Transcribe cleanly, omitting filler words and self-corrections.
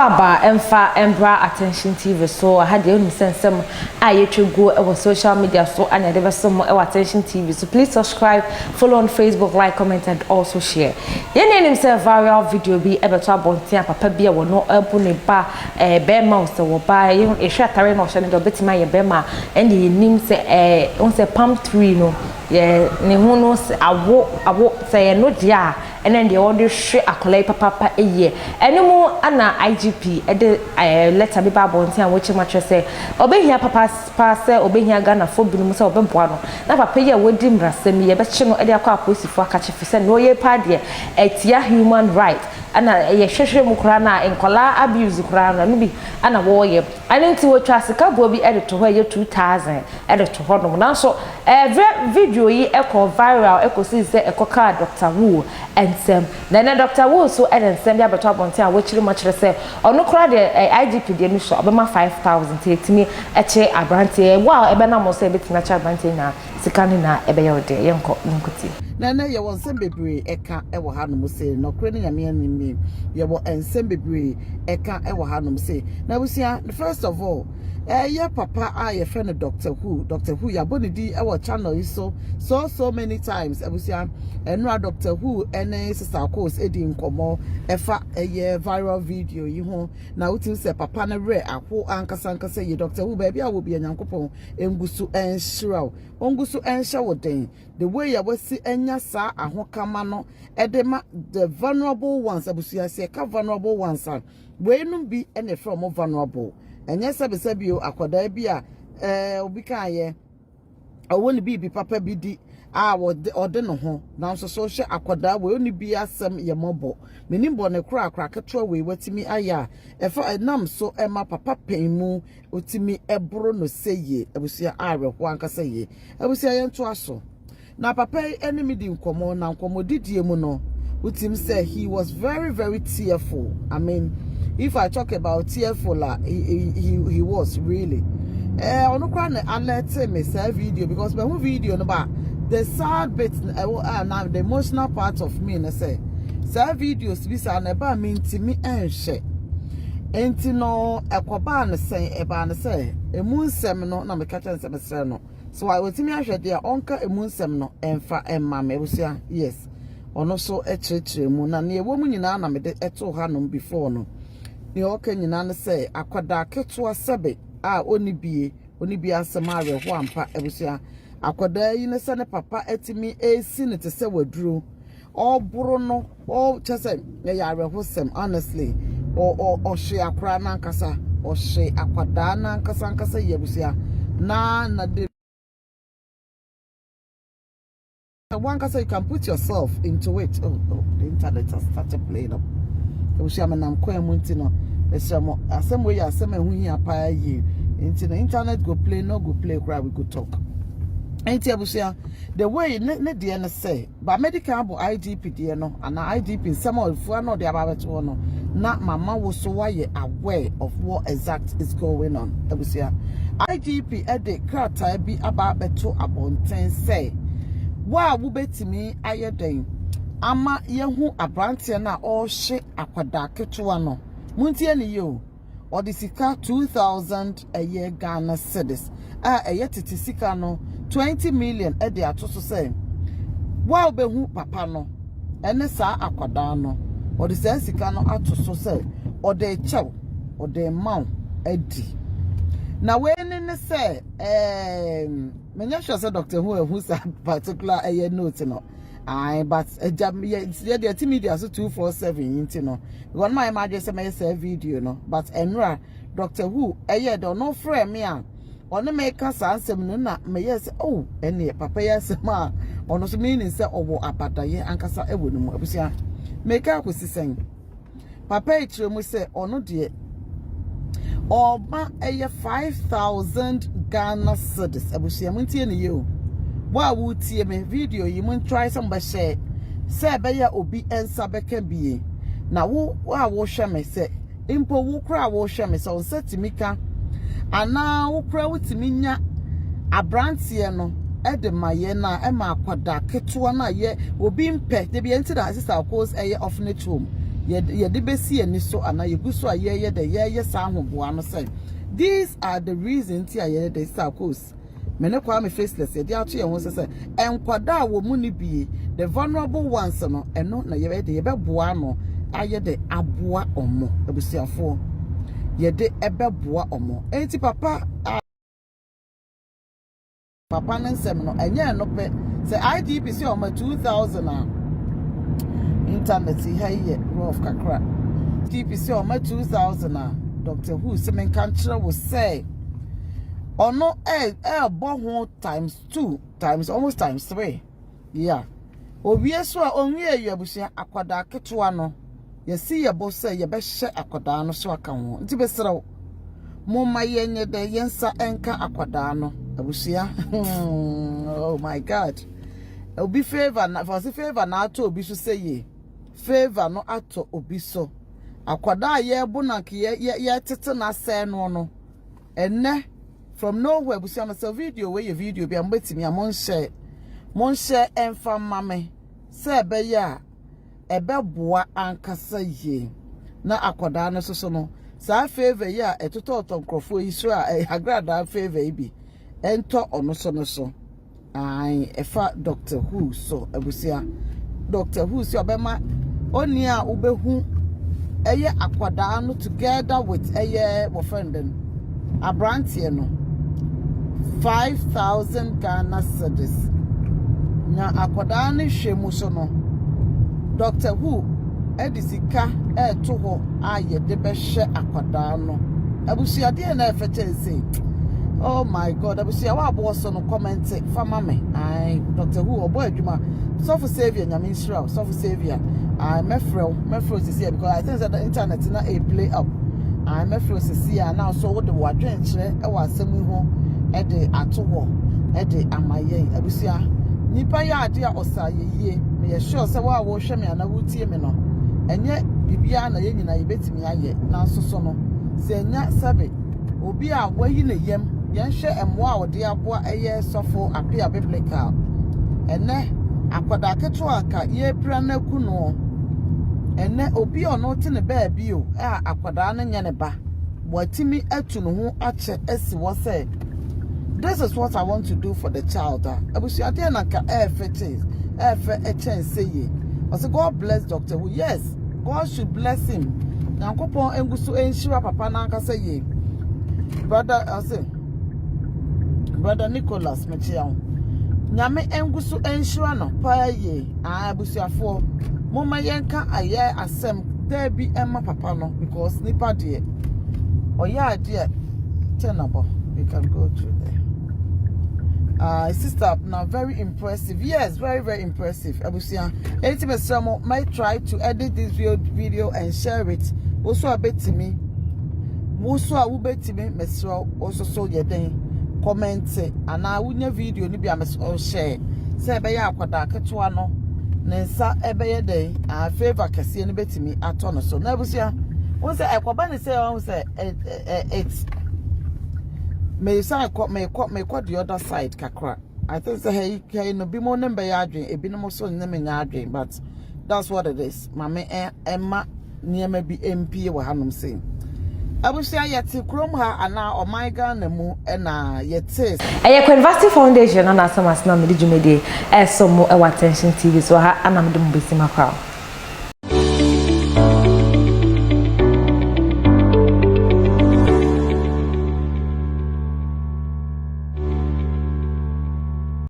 Kwaba Embra Attention TV. So I had the only sense some I to go over social media so and I never some more Attention TV. So please subscribe, follow on Facebook, like, comment, and also share. Your name himself viral video be able to abontia papa bia wo no abune ba bear mouse or buy a shot carry no shani do beti my bema and the name say on say palm tree no yeah ne hu no awo say no dia and then the order share akolai papa a year anymore ana IGP e de letter be ba bontia which match say obehia papa pass obehia Ghana for binum say obemboa no na papa ye wodi mrasem ye be che no e de akwa aposifo akache fi say no ye pa de etia human right ana ye hwehwe mu kura na enkola abuse kura na no bi ana wo ye anenti wo twa sika bo bi edit to ye 2000 edit to hodom na so video yi eko viral eko see say eko ka Dr. Wu ensem na Dr. Wu so ensem ya beto abonte a wo chiri mo chire say ono kura de IGP de no so obema 5000 tetimi eche abrante wow ebe na mo say betina cha abrante na sika ni na ebe ye ode ye nkoти na ye won sem bebre eka e wo hanom say no kure ni nyame ani ye wo ensem bebre eka e wo hanom say na busia first of all yeah papa I friend Dr. Who ya bonidi e wo channel yi so many times abusia enra Dr. Who ene sister course edi nkomo efa eye viral video yi ho na utim say papa na re akwo ankasa ye Dr. Who baby a wo bi anyankopon engusu enhiraw ongusu enhya wo den the way ya wasi enya sa ahokama no edema the vulnerable ones abusia say ka vulnerable ones we no bi ene from vulnerable enye sebisebio akoda bi a obi kan ye awoni bi papa bi di a ode no ho na so so hye akoda we oni bi asem ye mobo menimbo ne kra keto we watimi aya efa nam so ema papa penmu otimi ebro no seye abusia areho ankasa ye abusia ye nto aso na papa enemy di nkomo na nkomo didie mu no utim say he was very tearful. I mean, if I talk about tearful, he was really. On the alert me say video because my video about the sad bit now the emotional part of me na say videos be say na mean to me share. Enti no ekoba na say eba na say emu nsem no na me catch nsem say no. So I will timi ahwe there onka emu nsem no emfa emma me busia yes. Ono so echeche mu na ne ewo mu nyina na me de eto ha no before no. Ne oka nyina na say akwada keto sebe a oni bie asema re ho ampa ebusia akwada yi ne se ne papa etimi esi ne te se waduro oburu no o chese ya re ho sem honestly o she akra na nkasa o she akwada na nkasa yebusia na de one kasa you can put yourself into it. Oh, the internet has started playing up. Yebusia manam kwemu ntino esemo asemo ya asema hu hia pa yi into the internet go play no go play cry we go talk. Enti yebusia the way ne de na say ba medical bo IGP de no and IGP some of fu no de ababeto no na mama wo so why aware of what exact is going on. Yebusia IGP e de krata bi ababeto abonten say wa wo betimi ayeden ama yehu abrante na o hye akwada ketewa no muntie ne yo odisika 2000 a year Ghana cedis titi sika no 20 million e de atoso say wa obehu papa no ene sa akwada no odisa sika no atoso say ode chew ode maw edi na we ne say menya sure say Dr. Who say particular note no but the media so 247 no one my imagine say video no but enra Dr. Who do no frame me a ono make kasa ansem no na me yes oh ene papa yes ma ono so meaning say owo abadaye ankasa ewo no mu abusia make akosi sen papa itire mu say ono de Oba 5,000 Ghana cedis. Abusia muntie ne yo. Wa wu tie me video yi mun try some ba share. Say be ya obi ensa beka bie. Na wo hwe me say impo wo kra wo hwe me say on setimika. Ana wo kra wutimi nya abrantie no e de maye na e ma akwada keto na ye obi mpe de bi enti da sister cause orphanage home. ye de besi ani so ana ye gu so a ye de ye sa ahoboa no say these are the reasons ye de sa course me kwa me faceless ye de ato ye ho say enkwada wo mu ni bi the vulnerable ones no eno na ye de ye beboa no aye de aboa omo abusiafo ye de ebeboa omo enti papa nansem no enye no pe say IGP si omo 2000 internet here rough kakra IGP si omo 2000 Dr. Who se men kantra will say ono bo ho times 2 times almost times 3 yeah owie so a onwie abusia akwada ketewa no ye si ye bo say ye be hye akwada no so aka ho nti be srew mo ma ye nye de yensa enka akwada no abusia oh my god obi favor na for favor na ato obi so say ye favor no ato obi so akwada ye bu na ke ye tete na say no enne from nowhere abusia na say video we ye video bi ambetimi amon share emfa mame say be ya ebe boa ankasa ye na akwada no so no sa favor ya etoto nkrofo yi so a agrada favor bi ento ono so ai efa Dr. Who so abusia Dr. Who so obema oni a ubehu eye akwada no together with eye wo friend abrantie no 5,000 Ghana cedis na akwada no hwemu so no Dr. Who edisika to ho aye de be hye akwada no abusia de na efeche say oh my god abusia wa bo so no comment fama me ai Dr. Who obo adwuma so for savior nyame Israel so for savior I mefro sisi because I think that the internet na a play up I mefro sisi now so what the wadwen kire e wa asemu ho e de ato ho e de amaye abusia nipa ya ade a osaye yie me ye sure say wa wo hwe me ana wutie me no enye bibia na ye nyina ye betimi aye na soso no se nya sabe obi a wayi na yem ye hwe emo a wode aboa eye sofo apia biblical ene akwada keto anka ye pra na ku no ene obi ono te ne ba bi o akwada na nya ne ba watimi atu no ho ache esi wo say this is what I want to do for the child abusu ade na ka a chance say ye I say God bless Dr. Who yes God should bless him Nyankopon enguso enhira papa na anka say ye brother I say brother Nicholas mechiao nyame enguso enhira no pa ye abusuafo moma yenka aye asem there be emma papa no because nipa de oya de tenable you can go through there sister now very impressive yes very impressive abusia anything some might try to edit this video and share it also abetimi also awubetimi mesro also so ye den comment and I would video ni bia meso share say be ya akwada ketewa no nensa ebe ye dey favor kese ni betimi ato no so na abusia won say ekwoba ni say won say it's me say me the other side kakra I think say hey no bi mo number ya adwen ebi no so ne me nya adwen but that's what it is mame emma niema bi MP we hanom say abusia yete krom ha ana o my Ghana mu na yete eye University Foundation na asamas na me djumede esomo e attention TV so ha anam de mbesi makwa